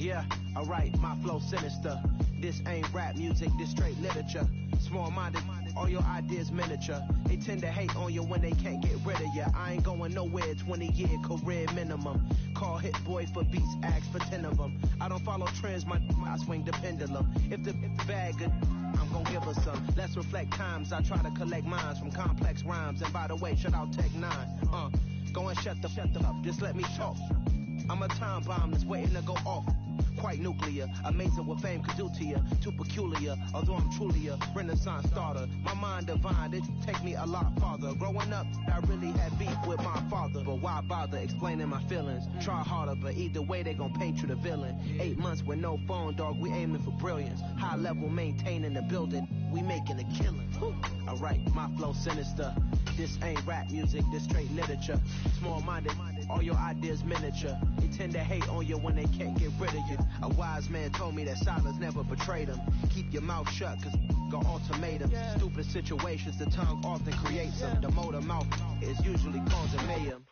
Yeah, alright, my flow sinister. This ain't rap music, this straight literature. Small-minded, all your ideas miniature. They tend to hate on you when they can't get rid of you. I ain't going nowhere, 20-year career minimum. Call Hit Boy for beats, ask for 10 of them. I don't follow trends, I swing the pendulum. If the bag good, I'm gonna give her some. Let's reflect times, I try to collect minds from complex rhymes. And by the way, shout out Tech 9. Go and shut the up, just let me talk. I'm a time bomb that's waiting to go off. Quite nuclear, amazing what fame could do to you. Too peculiar, although I'm truly a renaissance starter. My mind divine, it take me a lot farther. Growing up, I really had beef with my father. But why bother explaining my feelings? Try harder, but either way they gon' paint you the villain. 8 months with no phone, dog, we aiming for brilliance. High level maintaining the building, we making a killing. Alright, my flow sinister. This ain't rap music, this straight literature. Small-minded, all your ideas miniature. They tend to hate on you when they can't get rid of you. A wise man told me that silence never betrayed him. Keep your mouth shut, cause got ultimatums. Stupid situations, the tongue often creates them. The motor mouth is usually causing mayhem.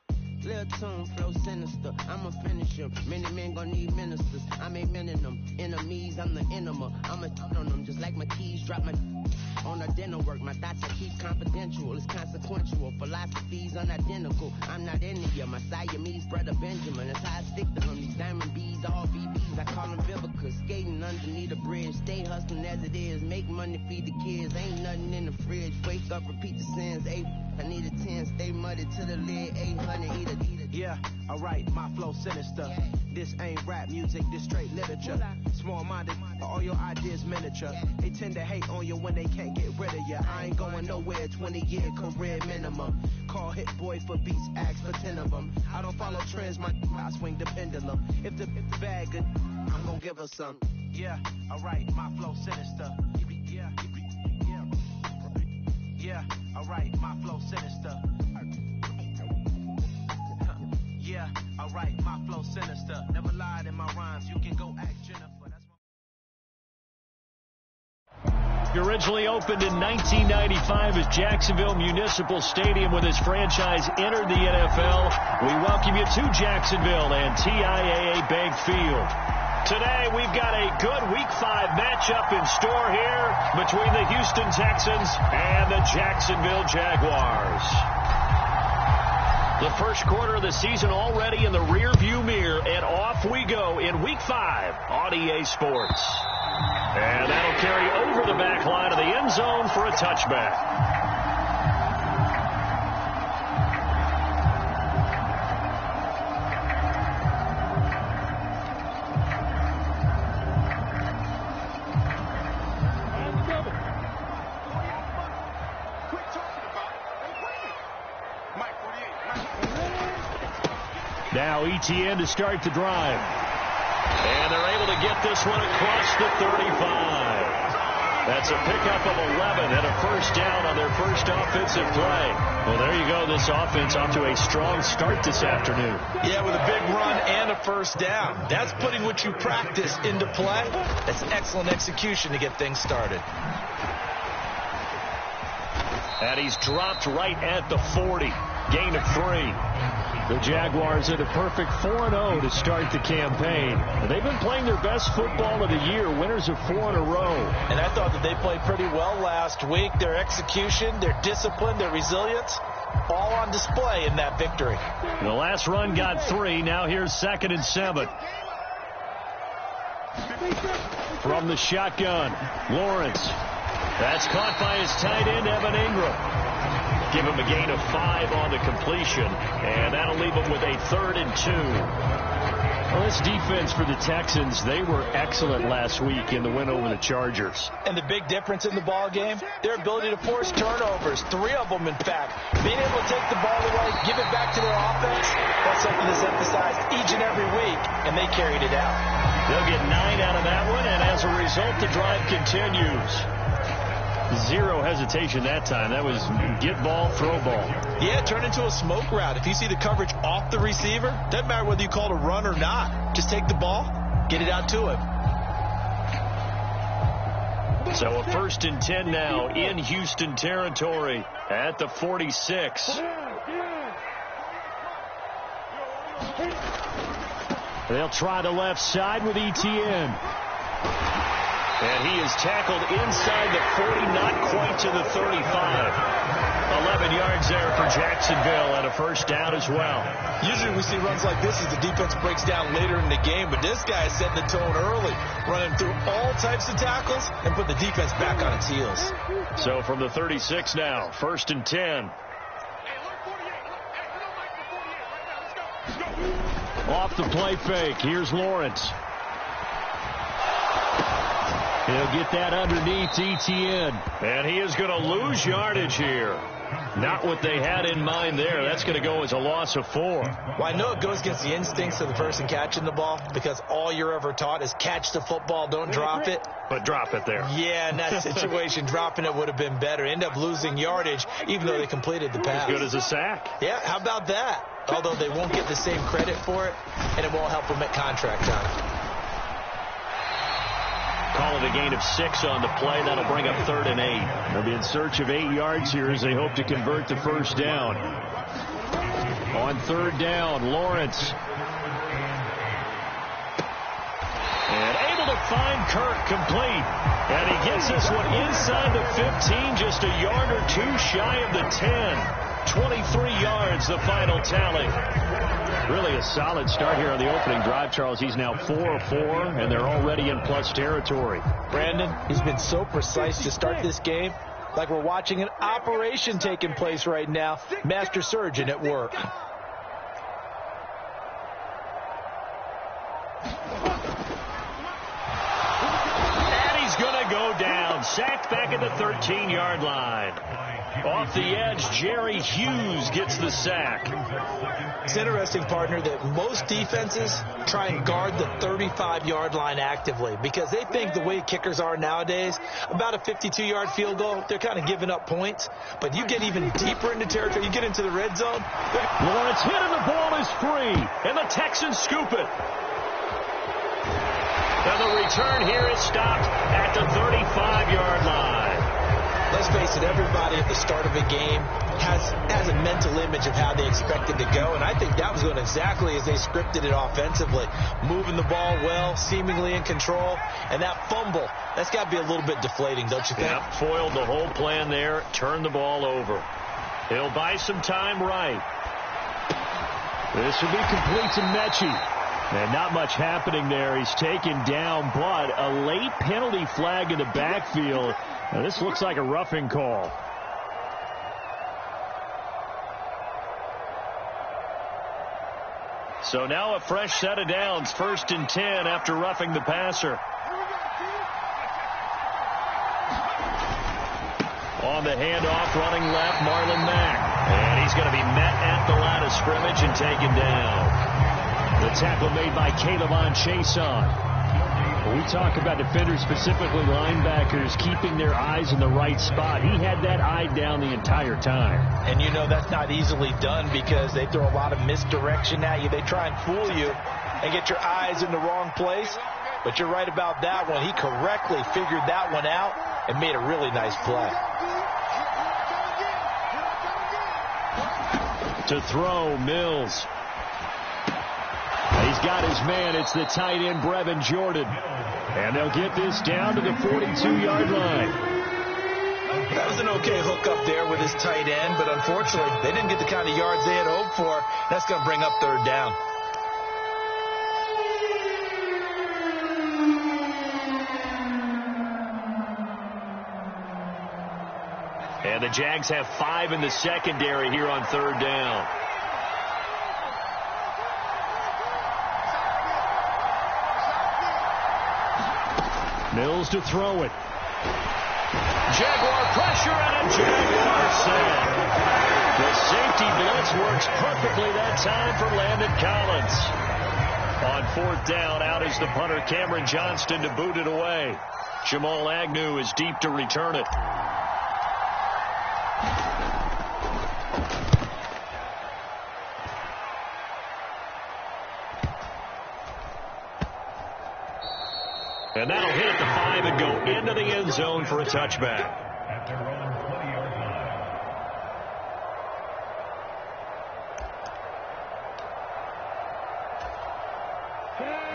Lil' tune, flow sinister, I'ma finish him. Many men gon' need ministers, I ain't mending them. Enemies, I'm the enema, I'ma on them. Just like my keys, drop my on the dinner work. My thoughts I keep confidential, it's consequential. Philosophies unidentical, I'm not India. My Siamese brother Benjamin, that's how I stick to him. These diamond bees, all BBs, I call them Vivica. Skating underneath the bridge, stay hustling as it is. Make money, feed the kids, ain't nothing in the fridge. Wake up, repeat the sins, I need a 10, stay muddy to the lid, 800, eat it. Yeah, alright, my flow sinister. This ain't rap music, this straight literature. Small-minded, all your ideas miniature. They tend to hate on you when they can't get rid of you. I ain't going nowhere, 20-year career minimum. Call Hit Boy for beats, ask for 10 of them. I don't follow trends, I swing the pendulum. If the bag good, I'm gonna give her some. Yeah, alright, my flow sinister. Yeah, alright, my flow sinister. Yeah, alright, my flow sinister. Never lied in my rhymes, you can go ask Jennifer. He originally opened in 1995 as Jacksonville Municipal Stadium when his franchise entered the NFL. We welcome you to Jacksonville and TIAA Bank Field. Today, we've got a good Week 5 matchup in store here between the Houston Texans and the Jacksonville Jaguars. The first quarter of the season already in the rearview mirror, and off we go in Week 5 on EA Sports. And that'll carry over the back line of the end zone for a touchback. Now ETN to start the drive. And they're able to get this one across the 35. That's a pickup of 11 and a first down on their first offensive play. Well, there you go. This offense off to a strong start this afternoon. Yeah, with a big run and a first down. That's putting what you practice into play. That's excellent execution to get things started. And he's dropped right at the 40. Gain of 3. The Jaguars are the perfect 4-0 to start the campaign. They've been playing their best football of the year, winners of 4 in a row. And I thought that they played pretty well last week. Their execution, their discipline, their resilience, all on display in that victory. The last run got 3. Now here's 2nd and 7. From the shotgun, Lawrence. That's caught by his tight end, Evan Ingram. Give him a gain of 5 on the completion, and that'll leave him with a 3rd and 2. Well, this defense for the Texans, they were excellent last week in the win over the Chargers. And the big difference in the ball game, their ability to force turnovers, 3 of them, in fact. Being able to take the ball away, give it back to their offense, that's something that's emphasized each and every week, and they carried it out. They'll get 9 out of that one, and as a result, the drive continues. 0 hesitation that time. That was get ball, throw ball. Yeah, turn into a smoke route. If you see the coverage off the receiver, doesn't matter whether you call it a run or not. Just take the ball, get it out to him. So a 1st and 10 now in Houston territory at the 46. They'll try the left side with Etienne. And he is tackled inside the 40, not quite to the 35. 11 yards there for Jacksonville and a first down as well. Usually we see runs like this as the defense breaks down later in the game, but this guy is setting the tone early, running through all types of tackles and put the defense back on its heels. So from the 36 now, 1st and 10. Off the play fake. Here's Lawrence. He'll get that underneath Etienne. And he is going to lose yardage here. Not what they had in mind there. That's going to go as a loss of 4. Well, I know it goes against the instincts of the person catching the ball because all you're ever taught is catch the football, don't drop it. But drop it there. Yeah, in that situation, dropping it would have been better. End up losing yardage even though they completed the pass. As good as a sack. Yeah, how about that? Although they won't get the same credit for it, and it won't help them at contract time. Call it a gain of 6 on the play. That'll bring up 3rd and 8. They'll be in search of 8 yards here as they hope to convert the first down. On 3rd down, Lawrence. And able to find Kirk complete. And he gets this one inside the 15, just a yard or 2 shy of the 10. 23 yards, the final tally. Really a solid start here on the opening drive, Charles. He's now 4 of 4, and they're already in plus territory. Brandon, he's been so precise to start this game, like we're watching an operation taking place right now. Master surgeon at work. And he's going to go down. Sacked back at the 13-yard line. Off the edge, Jerry Hughes gets the sack. It's interesting, partner, that most defenses try and guard the 35-yard line actively because they think the way kickers are nowadays, about a 52-yard field goal, they're kind of giving up points. But you get even deeper into territory, you get into the red zone. Lawrence hit and the ball is free, and the Texans scoop it. And the return here is stopped at the 35-yard line. Let's face it, everybody at the start of a game has a mental image of how they expect it to go, and I think that was going exactly as they scripted it offensively. Moving the ball well, seemingly in control, and that fumble, that's got to be a little bit deflating, don't you think? Yep, foiled the whole plan there, turned the ball over. He'll buy some time right. This will be complete to Mechie. And not much happening there. He's taken down, but a late penalty flag in the backfield. Now, this looks like a roughing call. So now a fresh set of downs. 1st and 10 after roughing the passer. On the handoff, running left, Marlon Mack. And he's going to be met at the line of scrimmage and taken down. The tackle made by Caleb Chason. When we talk about defenders, specifically linebackers, keeping their eyes in the right spot, he had that eye down the entire time. And you know that's not easily done because they throw a lot of misdirection at you. They try and fool you and get your eyes in the wrong place. But you're right about that one. He correctly figured that one out and made a really nice play. To throw, Mills. He's got his man. It's the tight end, Brevin Jordan. And they'll get this down to the 42-yard line. That was an okay hook up there with his tight end, but unfortunately, they didn't get the kind of yards they had hoped for. That's going to bring up 3rd down. And the Jags have 5 in the secondary here on 3rd down. Mills to throw it. Jaguar pressure and a Jaguar sack. The safety blitz works perfectly that time for Landon Collins. On 4th down, out is the punter Cameron Johnston to boot it away. Jamal Agnew is deep to return it. And that'll hit at the 5 and go into the end zone for a touchback.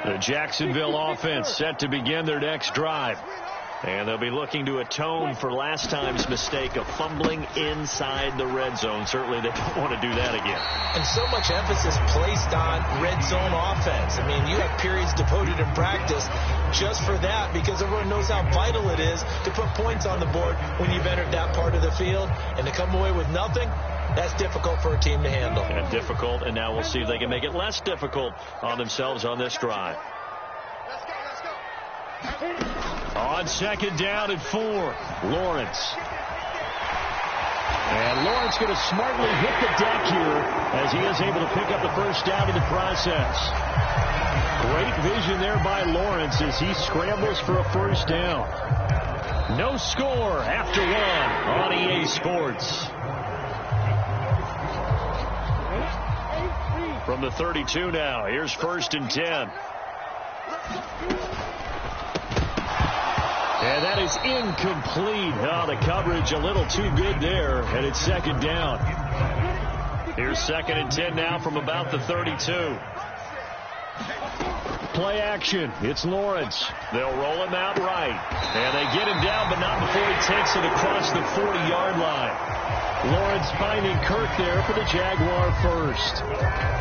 The Jacksonville offense set to begin their next drive. And they'll be looking to atone for last time's mistake of fumbling inside the red zone. Certainly they don't want to do that again. And so much emphasis placed on red zone offense. I mean, you have periods devoted in practice just for that because everyone knows how vital it is to put points on the board when you've entered that part of the field. And to come away with nothing, that's difficult for a team to handle. And difficult, and now we'll see if they can make it less difficult on themselves on this drive. On second down and 4, Lawrence. And Lawrence going to smartly hit the deck here as he is able to pick up the first down in the process. Great vision there by Lawrence as he scrambles for a first down. No score after 1 on EA Sports. From the 32 now, here's 1st and 10. And that is incomplete. Oh, the coverage a little too good there, and it's second down. Here's 2nd and 10 now from about the 32. Play action. It's Lawrence. They'll roll him out right. And they get him down, but not before he takes it across the 40-yard line. Lawrence finding Kirk there for the Jaguar first.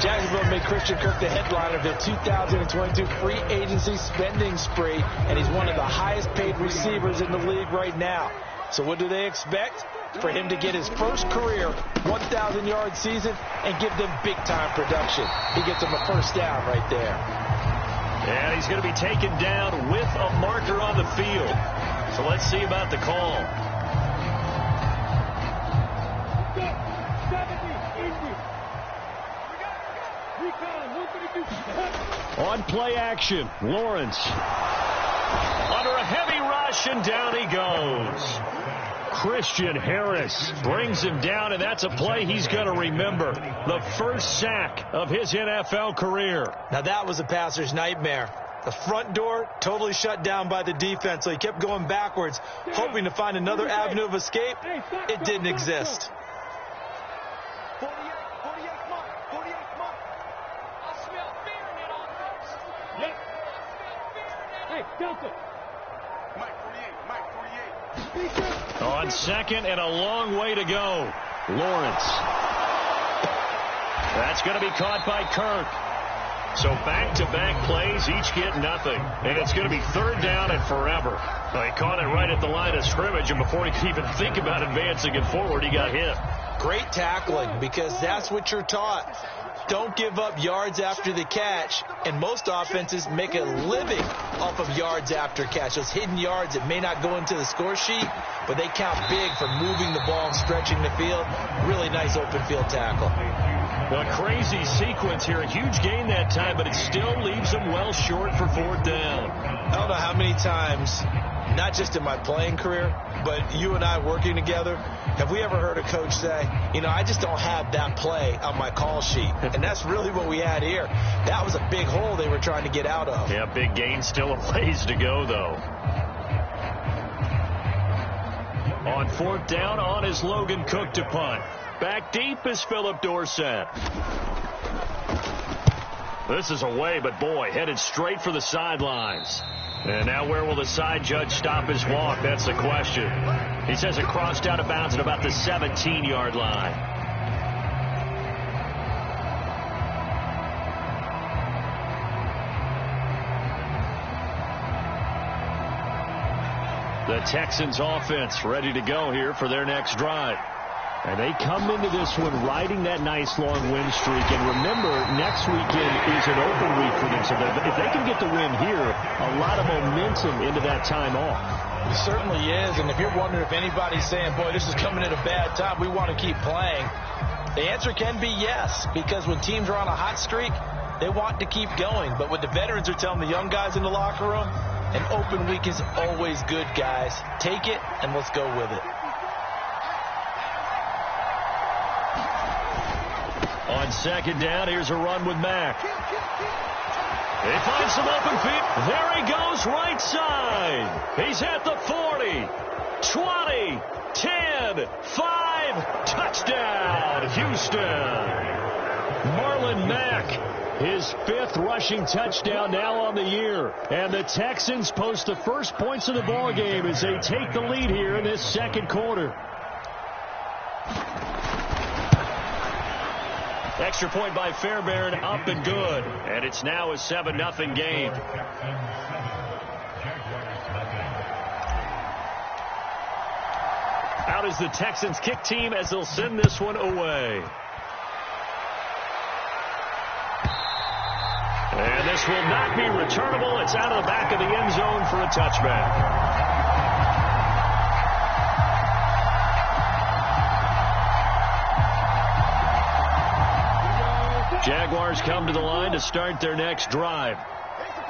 Jacksonville made Christian Kirk the headliner of their 2022 free agency spending spree, and he's one of the highest paid receivers in the league right now. So what do they expect? For him to get his first career 1,000-yard season and give them big-time production. He gets them a first down right there. And he's going to be taken down with a marker on the field. So let's see about the call. On play action, Lawrence under a heavy rush, and down he goes. Christian Harris brings him down, and that's a play he's going to remember. The first sack of his NFL career. Now that was a passer's nightmare. The front door totally shut down by the defense, so he kept going backwards, hoping to find another avenue of escape. It didn't exist. On second and a long way to go. Lawrence. That's going to be caught by Kirk. So back-to-back plays, each get nothing. And it's going to be 3rd down and forever. He caught it right at the line of scrimmage, and before he could even think about advancing it forward, he got hit. Great tackling, because that's what you're taught. Don't give up yards after the catch, and most offenses make a living off of yards after catch. Those hidden yards that may not go into the score sheet, but they count big for moving the ball and stretching the field. Really nice open field tackle. Well, a crazy sequence here. A huge gain that time, but it still leaves them well short for 4th down. I don't know how many times, not just in my playing career, but you and I working together, have we ever heard a coach say, I just don't have that play on my call sheet? And that's really what we had here. That was a big hole they were trying to get out of. Yeah, big gain, still a ways to go, though. On 4th down, on is Logan Cook to punt. Back deep is Philip Dorsett. This is away, but boy, headed straight for the sidelines. And now where will the side judge stop his walk? That's the question. He says it crossed out of bounds at about the 17-yard line. The Texans offense ready to go here for their next drive. And they come into this one riding that nice long win streak. And remember, next weekend is an open week for them. So if they can get the win here, a lot of momentum into that time off. It certainly is. And if you're wondering if anybody's saying, boy, this is coming at a bad time, we want to keep playing, the answer can be yes. Because when teams are on a hot streak, they want to keep going. But what the veterans are telling the young guys in the locker room, an open week is always good, guys. Take it, and let's go with it. On second down, here's a run with Mack. They find some open feet. There he goes, right side. He's at the 40, 20, 10, 5, touchdown, Houston. Marlon Mack His 5th rushing touchdown now on the year. And the Texans post the first points of the ball game as they take the lead here in this second quarter. Extra point by Fairbairn, up and good. And it's now a 7-0 game. Out is the Texans kick team as they'll send this one away. And this will not be returnable. It's out of the back of the end zone for a touchback. Jaguars come to the line to start their next drive.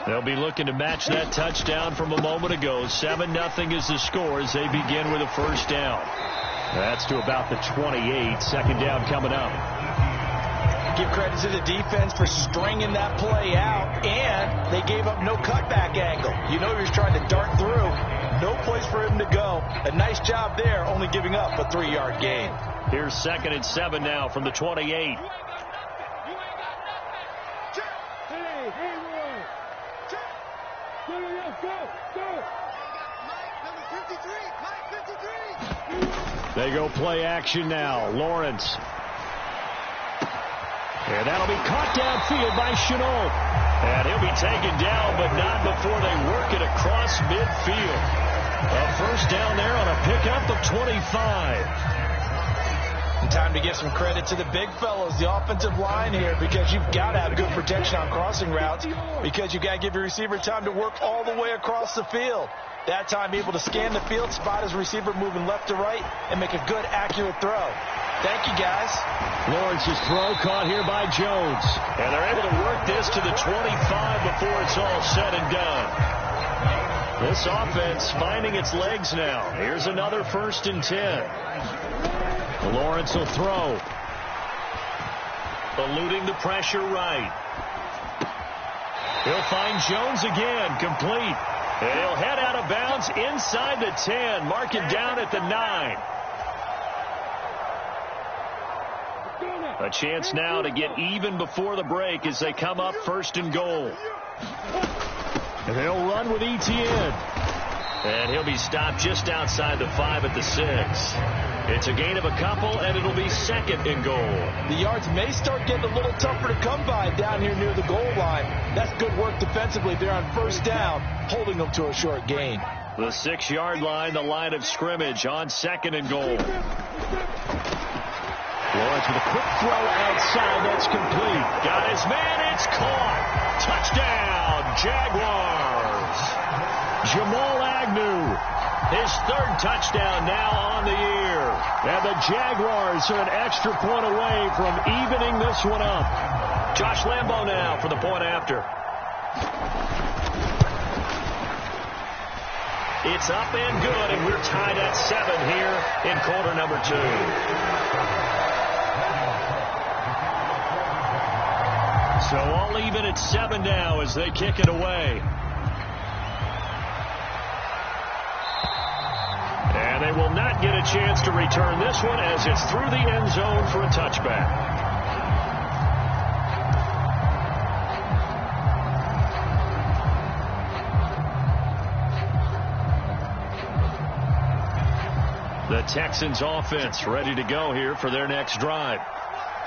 They'll be looking to match that touchdown from a moment ago. 7-0 is the score as they begin with a first down. That's to about the 28. Second down coming up. Give credit to the defense for stringing that play out, and they gave up no cutback angle. You know he was trying to dart through. No place for him to go. A nice job there, only giving up a 3-yard gain. Here's 2nd and 7 now from the 28. They go play action now. Lawrence. And that'll be caught downfield by Chenault. And he'll be taken down, but not before they work it across midfield. A first down there on a pickup of 25. And time to give some credit to the big fellows, the offensive line here, because you've got to have good protection on crossing routes, because you've got to give your receiver time to work all the way across the field. That time able to scan the field, spot his receiver moving left to right, and make a good, accurate throw. Thank you, guys. Lawrence's throw caught here by Jones. And they're able to work this to the 25 before it's all said and done. This offense finding its legs now. Here's another 1st and 10. Lawrence will throw. Eluding the pressure right. He'll find Jones again, complete. And he'll head out of bounds inside the 10. Mark it down at the 9. A chance now to get even before the break as they come up 1st and goal. And they'll run with Etienne. And he'll be stopped just outside the 5 at the 6. It's a gain of a couple, and it'll be 2nd and goal. The yards may start getting a little tougher to come by down here near the goal line. That's good work defensively there on 1st down, holding them to a short gain. The 6-yard line, the line of scrimmage on 2nd and goal. Lawrence with a quick throw outside. That's complete. Got his man. It's caught. Touchdown, Jaguars. Jamal Agnew. His 3rd touchdown now on the year. And the Jaguars are an extra point away from evening this one up. Josh Lambo now for the point after. It's up and good, and we're tied at 7 here in quarter number 2. So all even at 7 now as they kick it away. And they will not get a chance to return this one as it's through the end zone for a touchback. The Texans offense ready to go here for their next drive.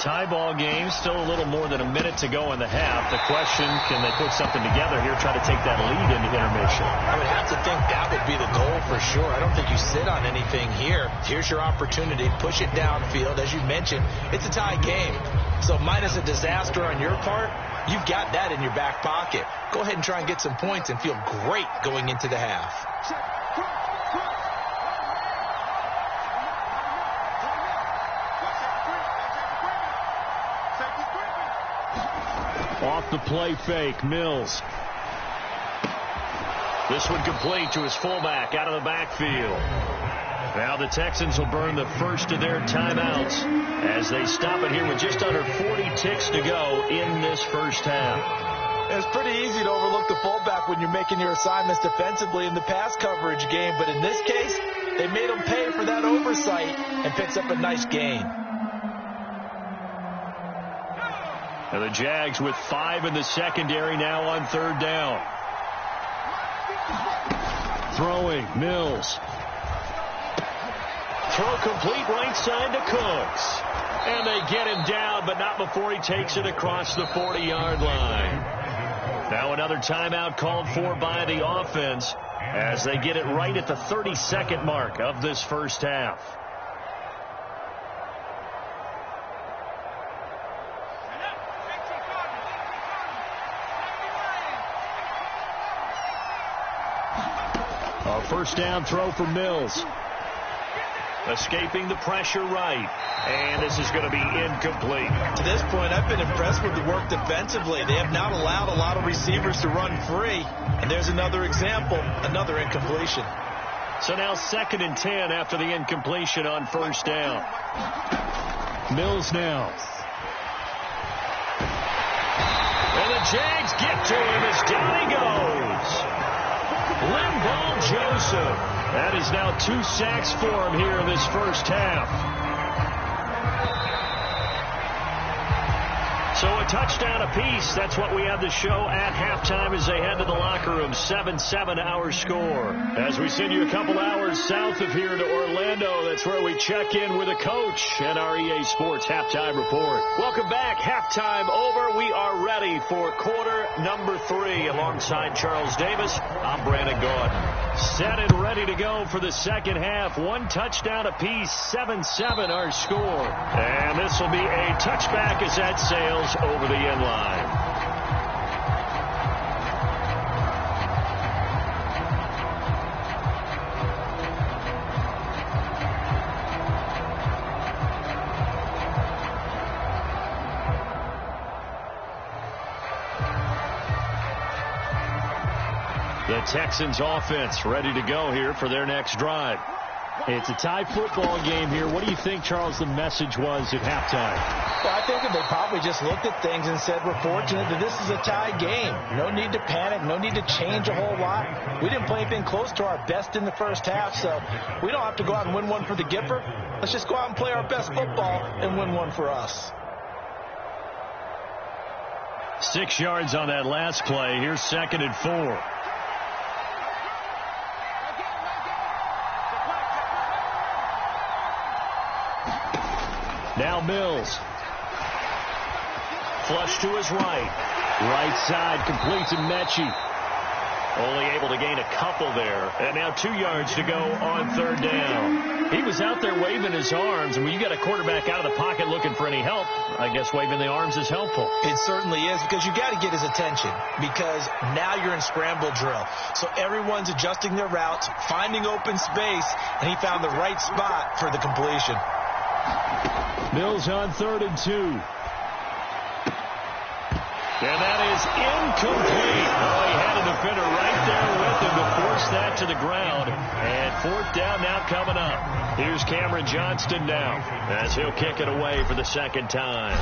Tie ball game, still a little more than a minute to go in the half. The question, can they put something together here, try to take that lead into intermission? I would have to think that would be the goal for sure. I don't think you sit on anything here. Here's your opportunity. Push it downfield. As you mentioned, it's a tie game. So minus a disaster on your part, you've got that in your back pocket. Go ahead and try and get some points and feel great going into the half. Off the play fake, Mills. This one complete to his fullback out of the backfield. Now the Texans will burn the first of their timeouts as they stop it here with just under 40 ticks to go in this first half. It's pretty easy to overlook the fullback when you're making your assignments defensively in the pass coverage game, but in this case, they made him pay for that oversight and picks up a nice gain. And the Jags with 5 in the secondary now on 3rd down. Throwing, Mills. Throw complete right side to Cooks. And they get him down, but not before he takes it across the 40-yard line. Now another timeout called for by the offense as they get it right at the 32nd mark of this first half. A first down throw for Mills. Escaping the pressure right. And this is going to be incomplete. To this point, I've been impressed with the work defensively. They have not allowed a lot of receivers to run free. And there's another example, another incompletion. So now 2nd and 10 after the incompletion on first down. Mills now. And the Jags get to him as down he goes. Linval Joseph. That is now 2 sacks for him here in this first half. So a touchdown apiece. That's what we had to show at halftime as they head to the locker room. 7-7 our score. As we send you a couple hours south of here to Orlando, that's where we check in with a coach and our EA Sports halftime report. Welcome back. Halftime over. We are ready for quarter number 3 alongside Charles Davis. I'm Brandon Gordon. Set and ready to go for the second half. 1 touchdown apiece. 7-7 our score. And this will be a touchback as that sails over the end line. The Texans offense ready to go here for their next drive. It's a tie football game here. What do you think, Charles, the message was at halftime? Well, I think that they probably just looked at things and said, we're fortunate that this is a tie game. No need to panic. No need to change a whole lot. We didn't play anything close to our best in the first half, so we don't have to go out and win one for the Gipper. Let's just go out and play our best football and win one for us. 6 yards on that last play. Here's 2nd and 4. Now Mills. Flush to his right. Right side completes to Mechie. Only able to gain a couple there. And now 2 yards to go on 3rd down. He was out there waving his arms. And when you got a quarterback out of the pocket looking for any help, I guess waving the arms is helpful. It certainly is, because you got to get his attention, because now you're in scramble drill. So everyone's adjusting their routes, finding open space, and he found the right spot for the completion. Mills on 3rd and 2. And that is incomplete. Oh, he had a defender right there with him to force that to the ground. And 4th down now coming up. Here's Cameron Johnston now as he'll kick it away for the 2nd time.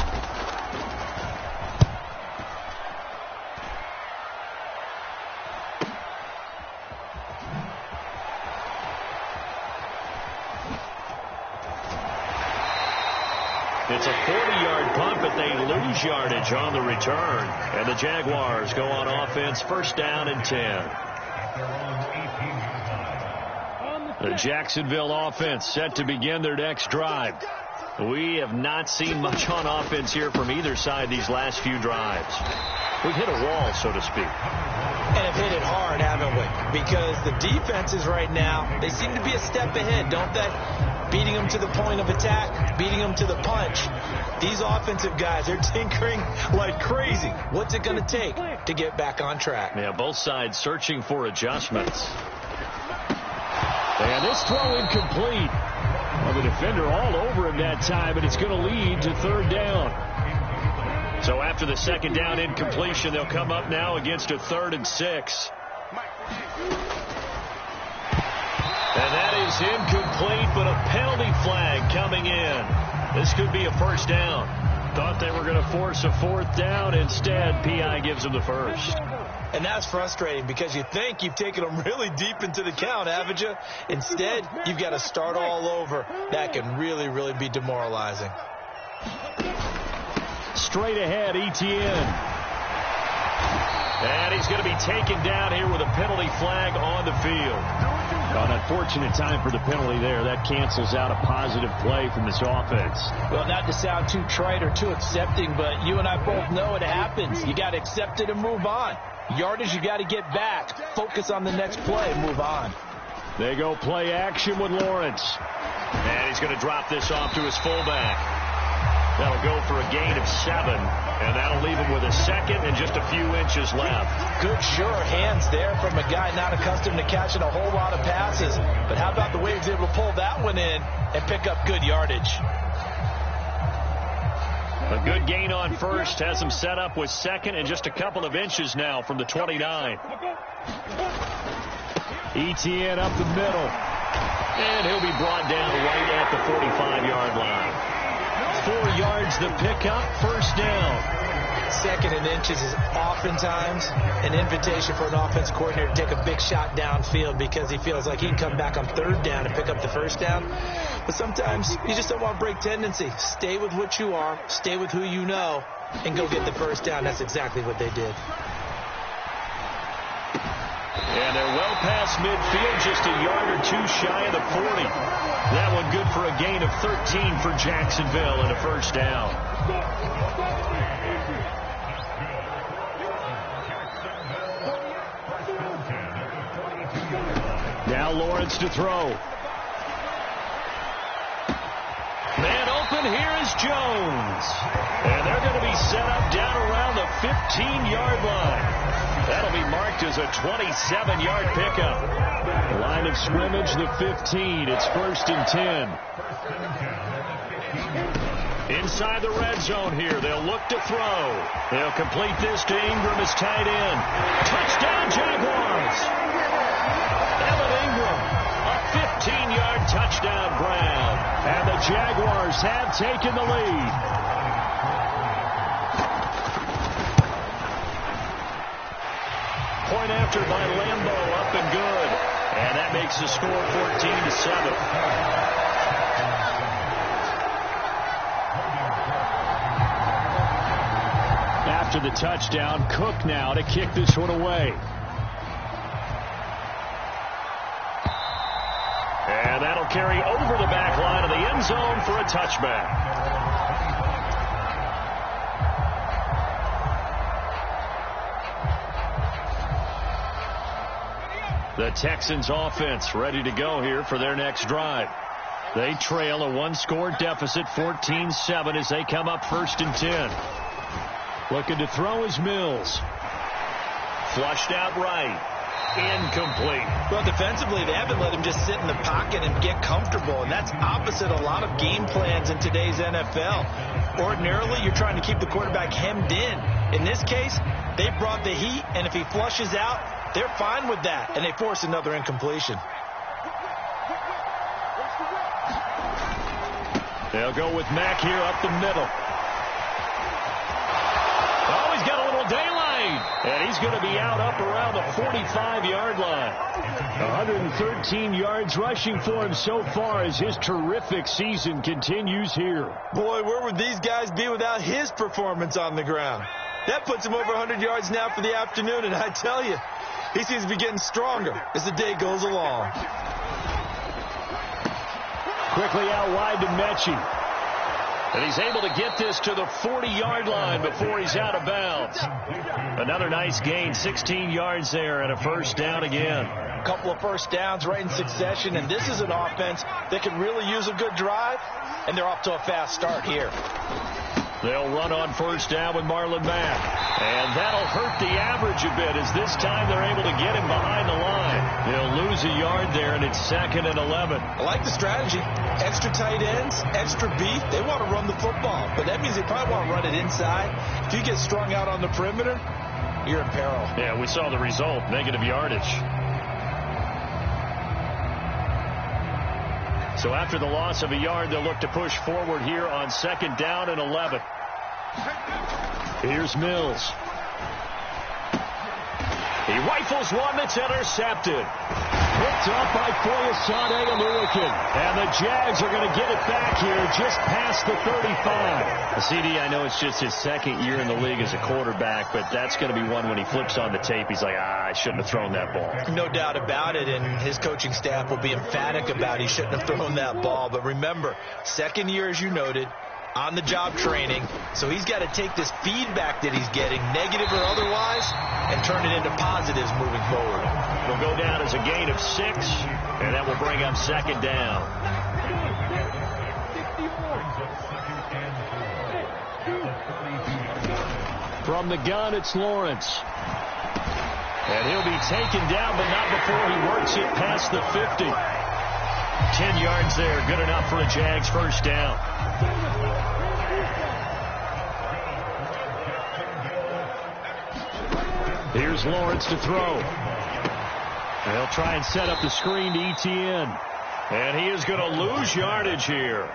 It's a 40-yard punt, but they lose yardage on the return. And the Jaguars go on offense, 1st down and 10. The Jacksonville offense set to begin their next drive. We have not seen much on offense here from either side these last few drives. We've hit a wall, so to speak. And have hit it hard, haven't we? Because the defenses right now, they seem to be a step ahead, don't they? Beating them to the point of attack, beating them to the punch. These offensive guys, they're tinkering like crazy. What's it going to take to get back on track? Yeah, both sides searching for adjustments. And this throw incomplete. Well, the defender all over him that time, but it's going to lead to 3rd down. So after the 2nd down incompletion, they'll come up now against a 3rd and 6. And that is incomplete, but a penalty flag coming in. This could be a 1st down. Thought they were going to force a 4th down. Instead, P.I. gives them the 1st. And that's frustrating, because you think you've taken them really deep into the count, haven't you? Instead, you've got to start all over. That can really, really be demoralizing. Straight ahead, Etienne. And he's going to be taken down here with a penalty flag on the field. An unfortunate time for the penalty there. That cancels out a positive play from this offense. Well, not to sound too trite or too accepting, but you and I both know it happens. You got to accept it and move on. Yardage, you got to get back. Focus on the next play and move on. They go play action with Lawrence. And he's going to drop this off to his fullback. That'll go for a gain of 7. And that'll leave him with a second and just a few inches left. Good, sure hands there from a guy not accustomed to catching a whole lot of passes. But how about the way he was able to pull that one in and pick up good yardage? A good gain on first has him set up with second and just a couple of inches now from the 29. Etienne up the middle. And he'll be brought down right at the 45-yard line. 4 yards the pickup, first down. Second and inches is oftentimes an invitation for an offense coordinator to take a big shot downfield because he feels like he can come back on third down and pick up the first down. But sometimes you just don't want to break tendency. Stay with what you are, stay with who you know, and go get the first down. That's exactly what they did. And they're well past midfield, just a yard or two shy of the 40. That one good for a gain of 13 for Jacksonville and a first down. Now Lawrence to throw. Man open, here is Jones. And they're going to be set up down around the 15-yard line. That'll be marked as a 27-yard pickup. Line of scrimmage, the 15. It's 1st and 10. Inside the red zone here. They'll look to throw. They'll complete this to Ingram as tight end. Touchdown, Jaguars. Evan Ingram, a 15-yard touchdown grab. And the Jaguars have taken the lead. Point after by Lambeau, up and good. And that makes the score 14-7. After the touchdown, Cook now to kick this one away. And that'll carry over the back line of the end zone for a touchback. The Texans offense ready to go here for their next drive. They trail a 1-score deficit, 14-7, as they come up 1st and 10. Looking to throw is Mills. Flushed out right. Incomplete. Well, defensively, they haven't let him just sit in the pocket and get comfortable, and that's opposite a lot of game plans in today's NFL. Ordinarily, you're trying to keep the quarterback hemmed in. In this case, they brought the heat, and if he flushes out, they're fine with that, and they force another incompletion. They'll go with Mack here up the middle. Oh, he's got a little daylight, and he's going to be out up around the 45-yard line. 113 yards rushing for him so far as his terrific season continues here. Boy, where would these guys be without his performance on the ground? That puts him over 100 yards now for the afternoon, and I tell you, he seems to be getting stronger as the day goes along. Quickly out wide to Mechie. And he's able to get this to the 40-yard line before he's out of bounds. Another nice gain, 16 yards there, and a first down again. A couple of first downs right in succession, and this is an offense that could really use a good drive, and they're off to a fast start here. They'll run on first down with Marlon Mack. And that'll hurt the average a bit as this time they're able to get him behind the line. They'll lose a yard there, and it's 2nd and 11. I like the strategy. Extra tight ends, extra beef. They want to run the football, but that means they probably want to run it inside. If you get strung out on the perimeter, you're in peril. Yeah, we saw the result, negative yardage. So after the loss of a yard, they'll look to push forward here on 2nd down and 11. Here's Mills. He rifles one that's intercepted. Picked up by Foyesade Oluwakin. And the Jags are going to get it back here just past the 35. CD, I know it's just his second year in the league as a quarterback, but that's going to be one when he flips on the tape. He's like, I shouldn't have thrown that ball. No doubt about it, and his coaching staff will be emphatic about he shouldn't have thrown that ball. But remember, second year, as you noted, on-the-job training, so he's got to take this feedback that he's getting, negative or otherwise, and turn it into positives moving forward. It'll go down as a gain of 6, and that will bring up second down. From the gun, it's Lawrence. And he'll be taken down, but not before he works it past the 50. 10 yards there, good enough for a Jags first down. Here's Lawrence to throw. They'll try and set up the screen to Etienne. And he is going to lose yardage here.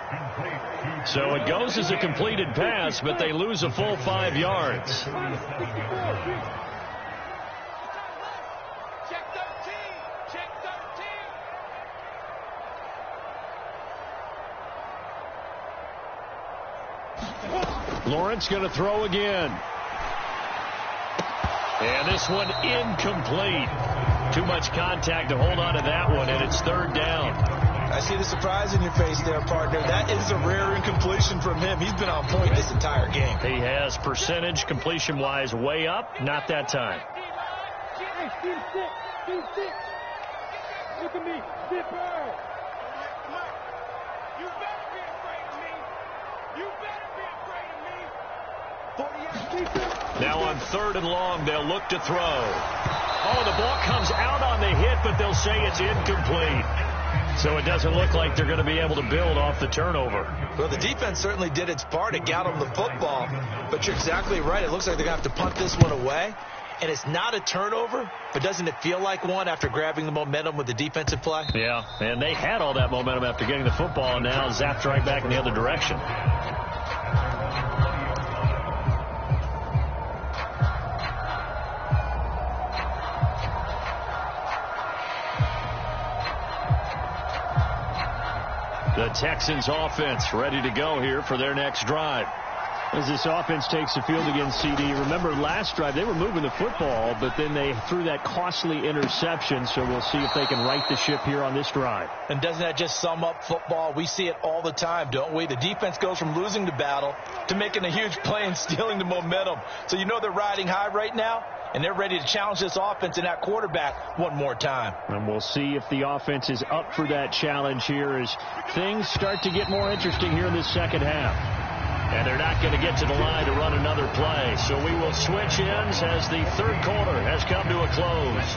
So it goes as a completed pass, but they lose a full 5 yards. Lawrence going to throw again. And this one incomplete. Too much contact to hold on to that one, and it's third down. I see the surprise in your face there, partner. That is a rare incompletion from him. He's been on point this entire game. He has percentage completion-wise way up. Not that time. Look at me. Sit bird. You better be afraid of me. You better be afraid of me. 40 Now on third and long, they'll look to throw. Oh, the ball comes out on the hit, but they'll say it's incomplete. So it doesn't look like they're going to be able to build off the turnover. Well, the defense certainly did its part. It got them the football. But you're exactly right. It looks like they're going to have to punt this one away. And it's not a turnover, but doesn't it feel like one after grabbing the momentum with the defensive play? Yeah, and they had all that momentum after getting the football, and now zapped right back in the other direction. The Texans offense ready to go here for their next drive. As this offense takes the field against CD, remember last drive they were moving the football, but then they threw that costly interception, so we'll see if they can right the ship here on this drive. And doesn't that just sum up football? We see it all the time, don't we? The defense goes from losing the battle to making a huge play and stealing the momentum. So you know they're riding high right now, and they're ready to challenge this offense and that quarterback one more time. And we'll see if the offense is up for that challenge here as things start to get more interesting here in this second half. And they're not going to get to the line to run another play. So we will switch ends as the third quarter has come to a close.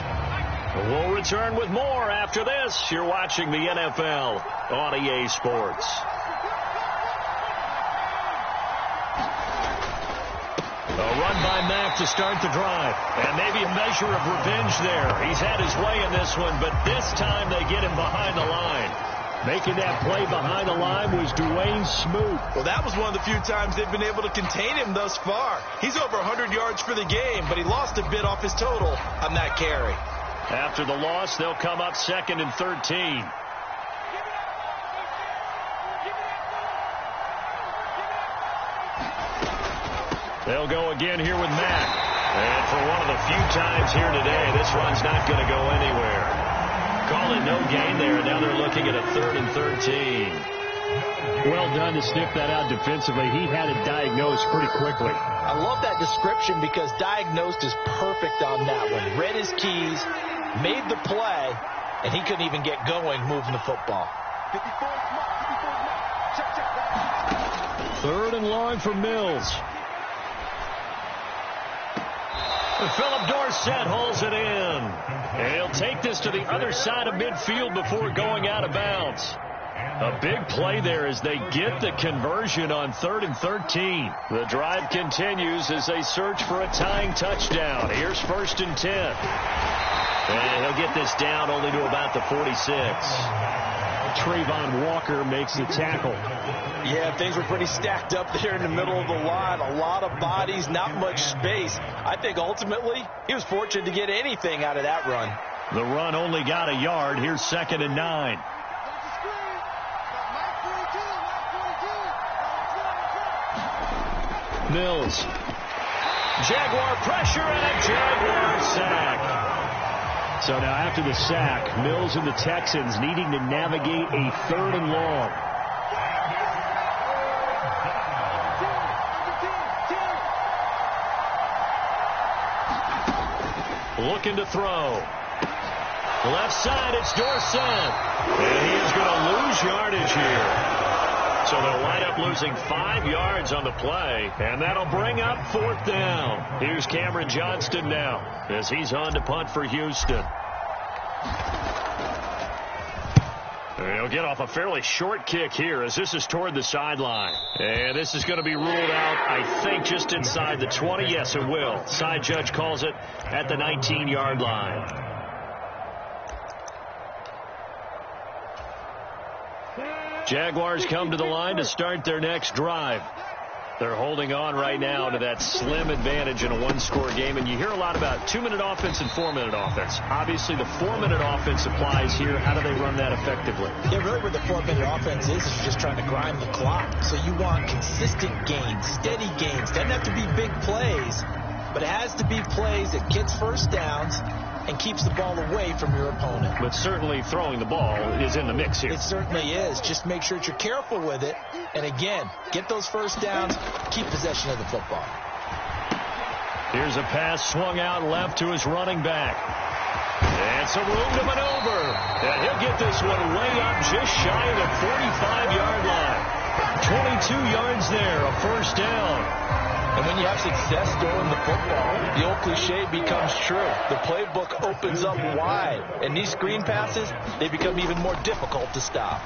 We'll return with more after this. You're watching the NFL on EA Sports. A run by Mack to start the drive. And maybe a measure of revenge there. He's had his way in this one, but this time they get him behind the line. Making that play behind the line was Dwayne Smoot. Well, that was one of the few times they've been able to contain him thus far. He's over 100 yards for the game, but he lost a bit off his total on that carry. After the loss, they'll come up 2nd and 13. They'll go again here with Mack. And for one of the few times here today, this one's not going to go anywhere. Call it no gain there. Now they're looking at a 3rd and 13. Well done to sniff that out defensively. He had it diagnosed pretty quickly. I love that description because diagnosed is perfect on that one. Read his keys, made the play, and he couldn't even get going moving the football. 3rd and long for Mills. Philip Dorsett holds it in. And he'll take this to the other side of midfield before going out of bounds. A big play there as they get the conversion on 3rd and 13. The drive continues as they search for a tying touchdown. Here's 1st and 10. And he'll get this down only to about the 46. Trayvon Walker makes the tackle. Yeah, things were pretty stacked up there in the middle of the line. A lot of bodies, not much space. I think ultimately he was fortunate to get anything out of that run. The run only got a yard. Here's 2nd and 9. Mills. Jaguar pressure and a Jaguar sack. So now after the sack, Mills and the Texans needing to navigate a 3rd and long. Looking to throw. Left side, it's Dorsett. And he is going to lose yardage here. So they'll wind up losing 5 yards on the play, and that'll bring up 4th down. Here's Cameron Johnston now as he's on to punt for Houston. He'll get off a fairly short kick here as this is toward the sideline. And this is going to be ruled out, I think, just inside the 20. Yes, it will. Side judge calls it at the 19-yard line. Jaguars come to the line to start their next drive. They're holding on right now to that slim advantage in a 1-score game. And you hear a lot about 2-minute offense and 4-minute offense. Obviously, the 4-minute offense applies here. How do they run that effectively? Yeah, really what the 4-minute offense is you're just trying to grind the clock. So you want consistent gains, steady gains. Doesn't have to be big plays, but it has to be plays that gets first downs and keeps the ball away from your opponent. But certainly throwing the ball is in the mix here. It certainly is. Just make sure that you're careful with it. And again, get those first downs, keep possession of the football. Here's a pass swung out left to his running back. And some room to maneuver. And he'll get this one way up just shy of the 45-yard line. 22 yards there, a first down. And when you have success throwing the football, the old cliche becomes true. The playbook opens up wide. And these screen passes, they become even more difficult to stop.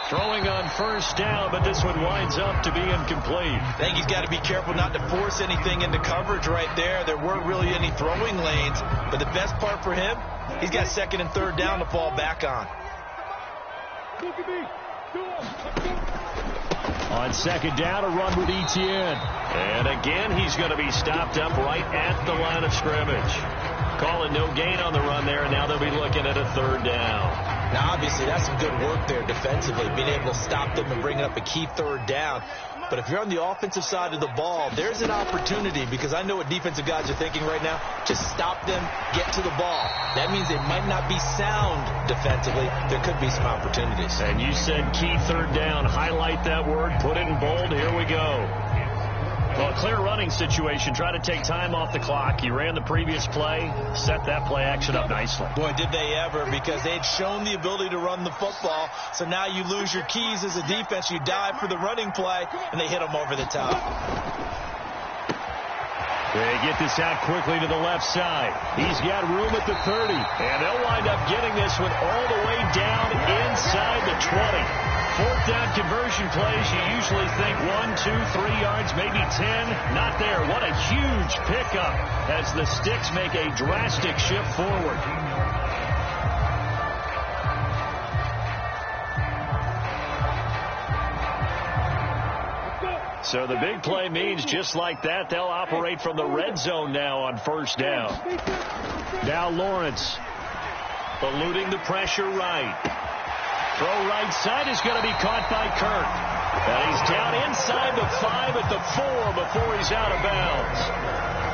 Throwing on first down, but this one winds up to be incomplete. I think he's got to be careful not to force anything into coverage right there. There weren't really any throwing lanes. But the best part for him, he's got 2nd and 3rd down to fall back on. On 2nd down, a run with Etienne. And again, he's going to be stopped up right at the line of scrimmage. Calling no gain on the run there, and now they'll be looking at a 3rd down. Now, obviously, that's some good work there defensively, being able to stop them and bring up a key 3rd down. But if you're on the offensive side of the ball, there's an opportunity, because I know what defensive guys are thinking right now. Just stop them, get to the ball. That means they might not be sound defensively. There could be some opportunities. And you said key 3rd down. Highlight that word. Put it in bold. Here we go. Well, a clear running situation. Try to take time off the clock. You ran the previous play. Set that play action up nicely. Boy, did they ever, because they'd shown the ability to run the football. So now you lose your keys as a defense. You dive for the running play, and they hit them over the top. They get this out quickly to the left side. He's got room at the 30. And they'll wind up getting this one all the way down inside the 20. 4th down conversion plays, you usually think 1, 2, 3 yards, maybe 10. Not there. What a huge pickup as the Sticks make a drastic shift forward. So the big play means just like that, they'll operate from the red zone now on 1st down. Now Lawrence eluding the pressure right. Throw right side is going to be caught by Kirk. And he's down inside the 5 at the 4 before he's out of bounds.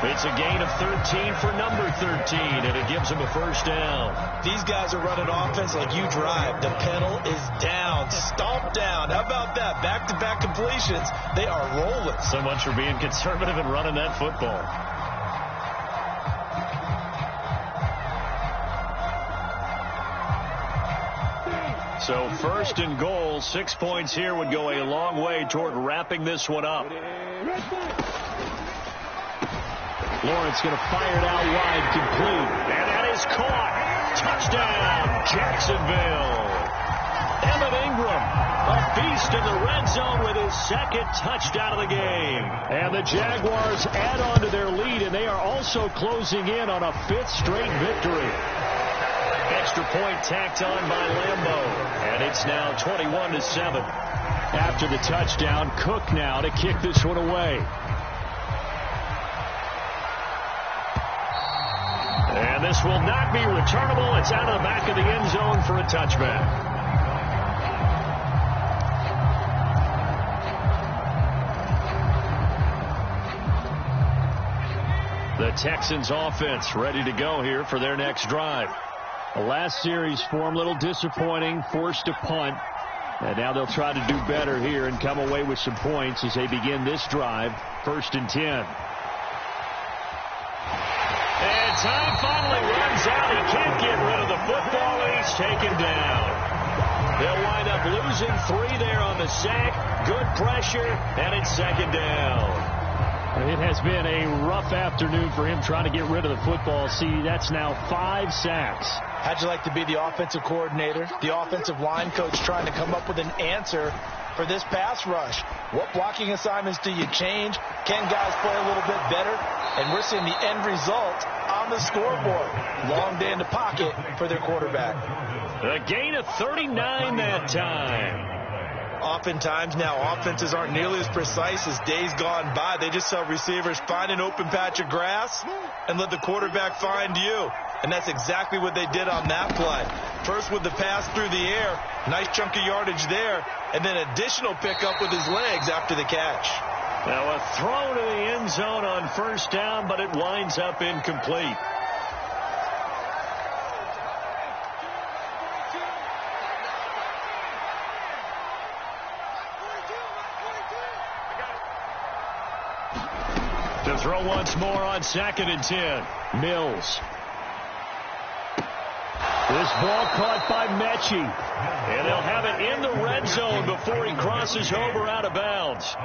It's a gain of 13 for number 13, and it gives him a first down. These guys are running offense like you drive. The pedal is down, stomp down. How about that? Back-to-back completions. They are rolling. So much for being conservative and running that football. So 1st and goal, 6 points here would go a long way toward wrapping this one up. Lawrence going to fire it out wide, complete. And that is caught. Touchdown, Jacksonville. Evan Ingram, a beast in the red zone with his 2nd touchdown of the game. And the Jaguars add on to their lead, and they are also closing in on a 5th straight victory. extra point tacked on by Lambeau. And it's now 21-7. After the touchdown, Cook now to kick this one away. And this will not be returnable. It's out of the back of the end zone for a touchback. The Texans offense ready to go here for their next drive. The last series for them, a little disappointing, forced to punt. And now they'll try to do better here and come away with some points as they begin this drive. 1st and 10. And time finally runs out. He can't get rid of the football, and he's taken down. They'll wind up losing 3 there on the sack. Good pressure, and it's 2nd down. It has been a rough afternoon for him trying to get rid of the football. See, that's now 5 sacks. How'd you like to be the offensive coordinator, the offensive line coach trying to come up with an answer for this pass rush? What blocking assignments do you change? Can guys play a little bit better? And we're seeing the end result on the scoreboard. Long day in the pocket for their quarterback. A gain of 39 that time. Oftentimes now offenses aren't nearly as precise as days gone by. They just tell receivers, find an open patch of grass and let the quarterback find you. And that's exactly what they did on that play. First with the pass through the air, nice chunk of yardage there, and then additional pickup with his legs after the catch. Now a throw to the end zone on 1st down, but it winds up incomplete. To throw once more on 2nd and 10. Mills. This ball caught by Mechie. And they'll have it in the red zone before he crosses over out of bounds.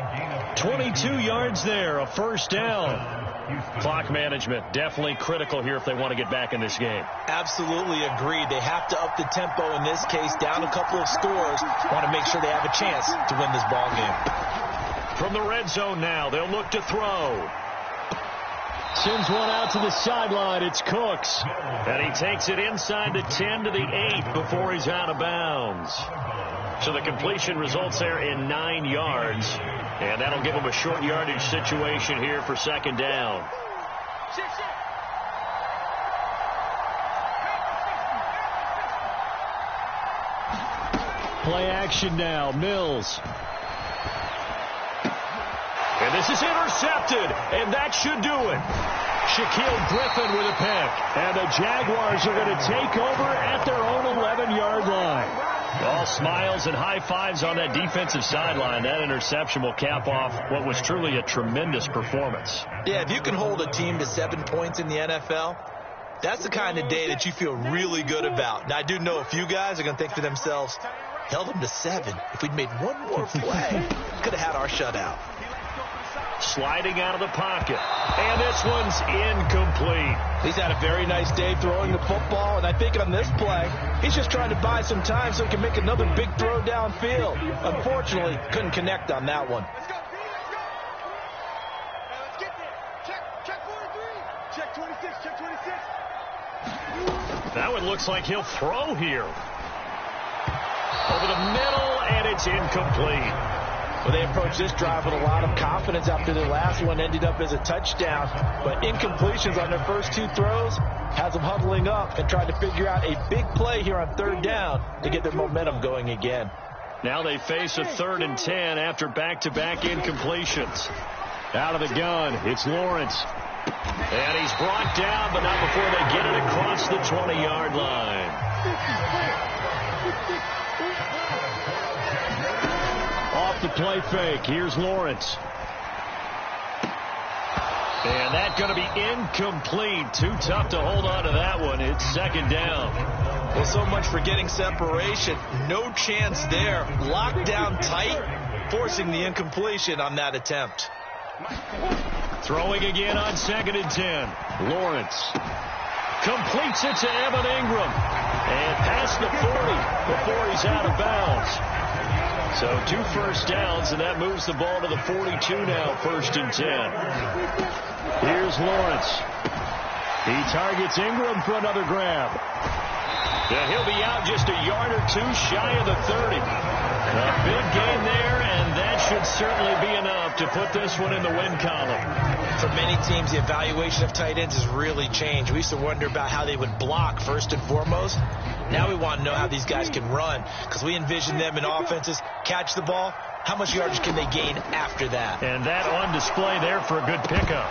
22 yards there, a 1st down. Clock management definitely critical here if they want to get back in this game. Absolutely agreed. They have to up the tempo in this case, down a couple of scores. Want to make sure they have a chance to win this ball game. From the red zone now, they'll look to throw. Sends one out to the sideline. It's Cooks. And he takes it inside the 10 to the 8 before he's out of bounds. So the completion results there in 9 yards. And that'll give him a short yardage situation here for 2nd down. Play action now. Mills. And this is intercepted, and that should do it. Shaquille Griffin with a pick. And the Jaguars are going to take over at their own 11-yard line. All smiles and high fives on that defensive sideline. That interception will cap off what was truly a tremendous performance. Yeah, if you can hold a team to 7 points in the NFL, that's the kind of day that you feel really good about. Now, I do know a few guys are going to think to themselves, held them to 7. If we'd made one more play, could have had our shutout. Sliding out of the pocket. And this one's incomplete. He's had a very nice day throwing the football, and I think on this play, he's just trying to buy some time so he can make another big throw downfield. Unfortunately, couldn't connect on that one. That one looks like he'll throw here. Over the middle, and it's incomplete. Well, they approached this drive with a lot of confidence after their last one ended up as a touchdown. But incompletions on their first 2 throws has them huddling up and trying to figure out a big play here on 3rd down to get their momentum going again. Now they face a 3rd and 10 after back-to-back incompletions. Out of the gun, it's Lawrence. And he's brought down, but not before they get it across the 20-yard line. Off the play fake. Here's Lawrence. And that's going to be incomplete. Too tough to hold on to that one. It's 2nd down. Well, so much for getting separation. No chance there. Locked down tight, forcing the incompletion on that attempt. Throwing again on 2nd and 10. Lawrence completes it to Evan Ingram. And past the 40 before he's out of bounds. So 2 first downs, and that moves the ball to the 42 now, 1st and 10. Here's Lawrence. He targets Ingram for another grab. Yeah, he'll be out just a yard or two shy of the 30. A big gain there, and that should certainly be enough to put this one in the win column. For many teams, the evaluation of tight ends has really changed. We used to wonder about how they would block first and foremost. Now we want to know how these guys can run, because we envision them in offenses catch the ball. How much yardage can they gain after that? And that on display there for a good pickup.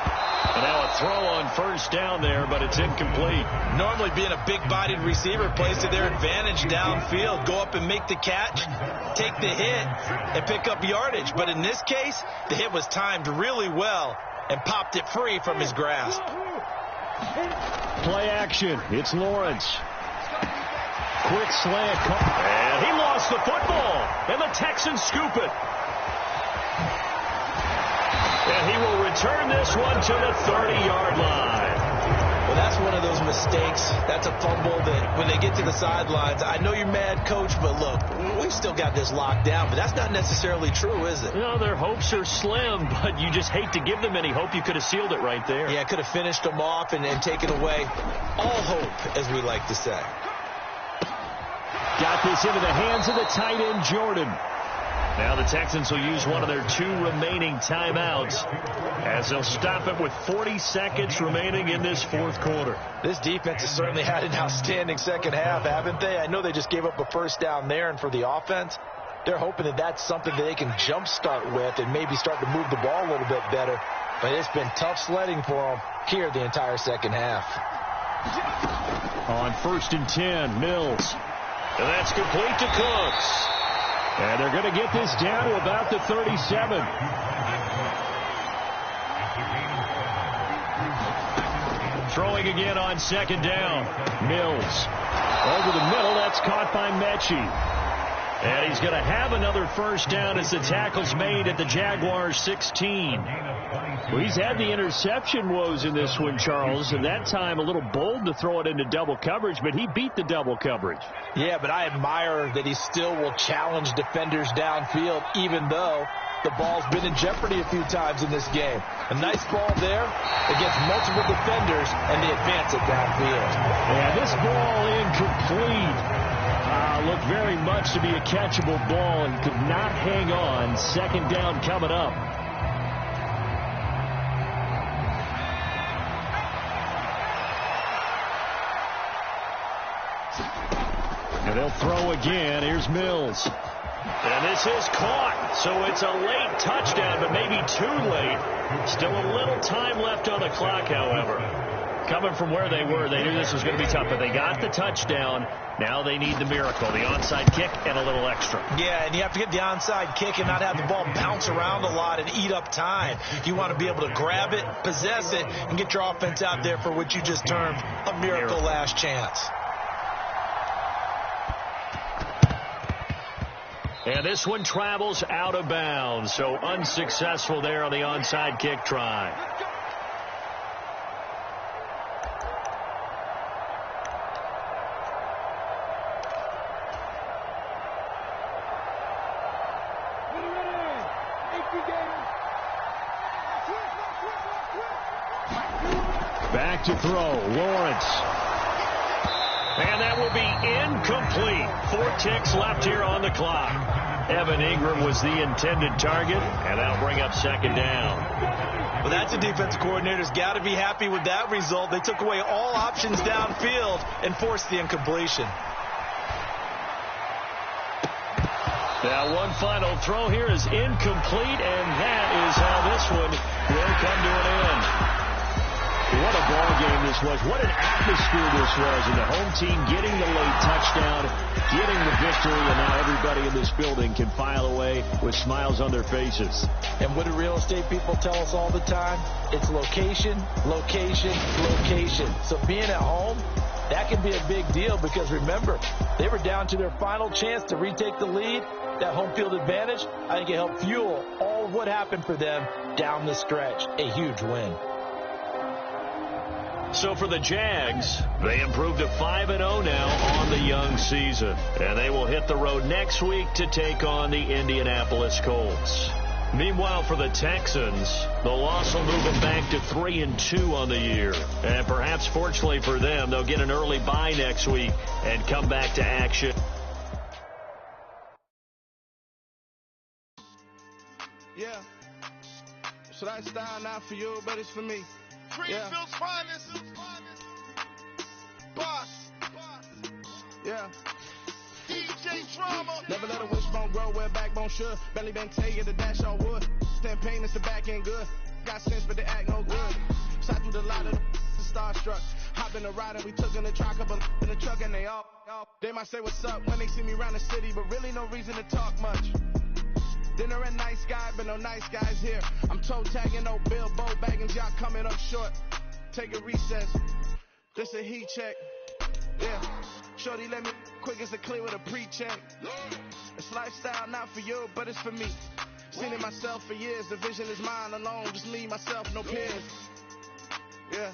And now a throw on first down there, but it's incomplete. Normally being a big-bodied receiver plays to their advantage downfield. Go up and make the catch, take the hit, and pick up yardage. But in this case, the hit was timed really well and popped it free from his grasp. Play action. It's Lawrence. Quick slant. And he lost the football. And the Texans scoop it. And he will return this one to the 30-yard line. Well, that's one of those mistakes. That's a fumble that when they get to the sidelines, I know you're mad, Coach, but look, we've still got this locked down. But that's not necessarily true, is it? No, their hopes are slim, but you just hate to give them any hope. You could have sealed it right there. Yeah, could have finished them off and taken away all hope, as we like to say. Got this into the hands of the tight end, Jordan. Now the Texans will use one of their 2 remaining timeouts as they'll stop it with 40 seconds remaining in this fourth quarter. This defense has certainly had an outstanding second half, haven't they? I know they just gave up a first down there, and for the offense, they're hoping that that's something that they can jumpstart with and maybe start to move the ball a little bit better. But it's been tough sledding for them here the entire second half. On 1st and 10, Mills. And that's complete to Cooks. And they're going to get this down to about the 37. Throwing again on 2nd down. Mills. Over the middle, that's caught by Mechie. And he's going to have another first down as the tackle's made at the Jaguars' 16. Well, he's had the interception woes in this one, Charles, and that time a little bold to throw it into double coverage, but he beat the double coverage. Yeah, but I admire that he still will challenge defenders downfield, even though the ball's been in jeopardy a few times in this game. A nice ball there against multiple defenders, and they advance it downfield. Yeah, this ball incomplete. Looked very much to be a catchable ball and could not hang on. 2nd down coming up. And they'll throw again. Here's Mills. And this is caught. So it's a late touchdown, but maybe too late. Still a little time left on the clock, however. Coming from where they were, they knew this was going to be tough, but they got the touchdown. Now they need the miracle, the onside kick and a little extra. Yeah, and you have to get the onside kick and not have the ball bounce around a lot and eat up time. You want to be able to grab it, possess it, and get your offense out there for what you just termed a miracle last chance. And this one travels out of bounds, so unsuccessful there on the onside kick try. Back to throw, Lawrence. And that will be incomplete. 4 ticks left here on the clock. Evan Ingram was the intended target, and that'll bring up 2nd down. Well, that's a defensive coordinator's got to be happy with that result. They took away all options downfield and forced the incompletion. Now one final throw here is incomplete, and that is how this one will come to an end. What a ball game this was. What an atmosphere this was. And the home team getting the late touchdown, getting the victory, and now everybody in this building can file away with smiles on their faces. And what do real estate people tell us all the time? It's location, location, location. So being at home, that can be a big deal because, remember, they were down to their final chance to retake the lead. That home field advantage, I think it helped fuel all of what happened for them down the stretch. A huge win. So for the Jags, they improved to 5-0 now on the young season. And they will hit the road next week to take on the Indianapolis Colts. Meanwhile, for the Texans, the loss will move them back to 3-2 on the year. And perhaps fortunately for them, they'll get an early bye next week and come back to action. Yeah. So that style not for you, but it's for me. Greenfield's finest. Boss. Yeah. DJ Drama. Never let a wishbone grow where backbone should. Belly been taking the dash all wood. Campaign is the back end good. Got sense but they act no good. Shot through the lot of the starstruck. Hop in the ride and we took in the truck, couple in the truck and they all. They might say what's up when they see me around the city, but really no reason to talk much. Dinner and nice guy, but no nice guys here. I'm toe tagging, no bill, bow bagging, y'all coming up short. Take a recess. This a heat check. Yeah. Shorty let me quick as a clear with a pre-check. It's lifestyle not for you, but it's for me. Seen it myself for years. The vision is mine alone. Just me, myself, no peers. Yeah.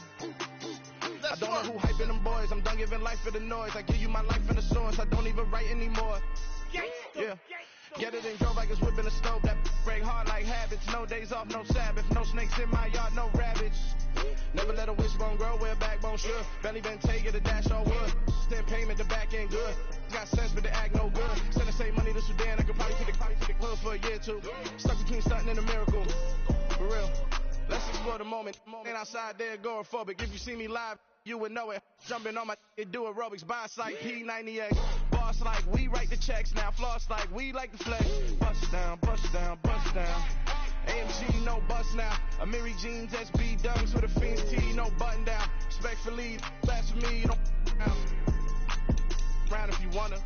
I don't know who hyping them boys. I'm done giving life for the noise. I give you my life in the source. I don't even write anymore. Yeah. Get it and go like it's whipping a stove. That break hard like habits. No days off, no Sabbath. No snakes in my yard, no rabbits. Never let a wishbone grow where backbone should. Belly been taking the dash all wood. Send payment, the back end good. Got sense, but they act no good. Send the same money to Sudan. I could probably take the hood for a year or two. Stuck between stunting and a miracle. For real. Let's explore the moment. Ain't outside there agoraphobic. If you see me live, you would know it. Jumping on my do aerobics. Boss like P90X. Boss like we write the checks now. Floss like we like the flex. Bust down, bust down, bust down. AMG, no bust now. Amiri jeans, SB dunks with a Fiends T, no button down. Respectfully, that's for me, you don't round if you wanna.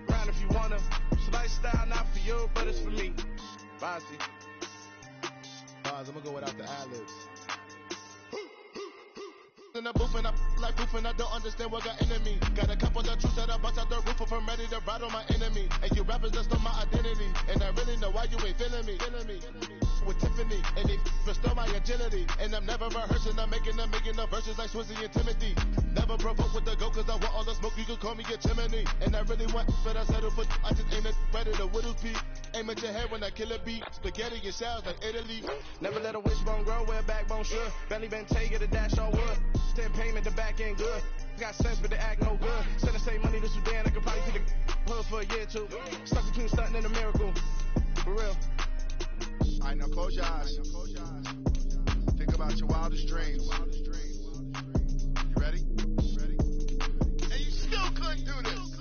Round if you wanna. It's lifestyle not for you, but it's for me. Bossy. I'm gonna go without the ad-libs. In the booth and I like proof and I don't understand what got into me. Got a couple of truths that I bust out the roof if I'm ready to ride on my enemy. And you rappers that stole my identity. And I really know why you ain't feeling me. With Tiffany and they restore my agility. And I'm never rehearsing, I'm making no verses like Swizzy and Timothy. Never provoke with the go cause I want all the smoke, you can call me a chimney. And I really want, but I settle for, I just ain't ready to whittle peak. Aim at your head when I kill a beat. Spaghetti and shells like Italy. Never let a wishbone grow where backbone should. Belly been taking the dash all wood. Send payment, the back end good. Got sense, but they act no good. Send the same money to Sudan, I could probably take the hood for a year or two. Stuck between stunting and a miracle. For real. Alright, now close your eyes. Think about your wildest dreams. You ready? And you still couldn't do this.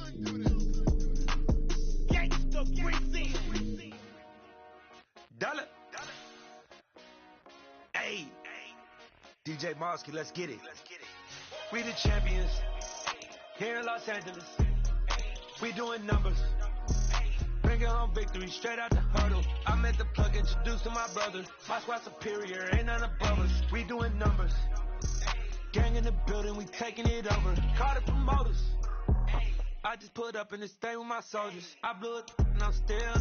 Gangsta Breezy. Dollar. Hey. DJ Mosky, let's get it. We the champions. Here in Los Angeles. We doing numbers. Bringing home victory straight out the huddle. I met the plug, introduced to my brothers. My squad superior, ain't none above us. We doing numbers. Gang in the building, we taking it over. Call the promoters. I just put up in this thing with my soldiers. I blew it and I'm still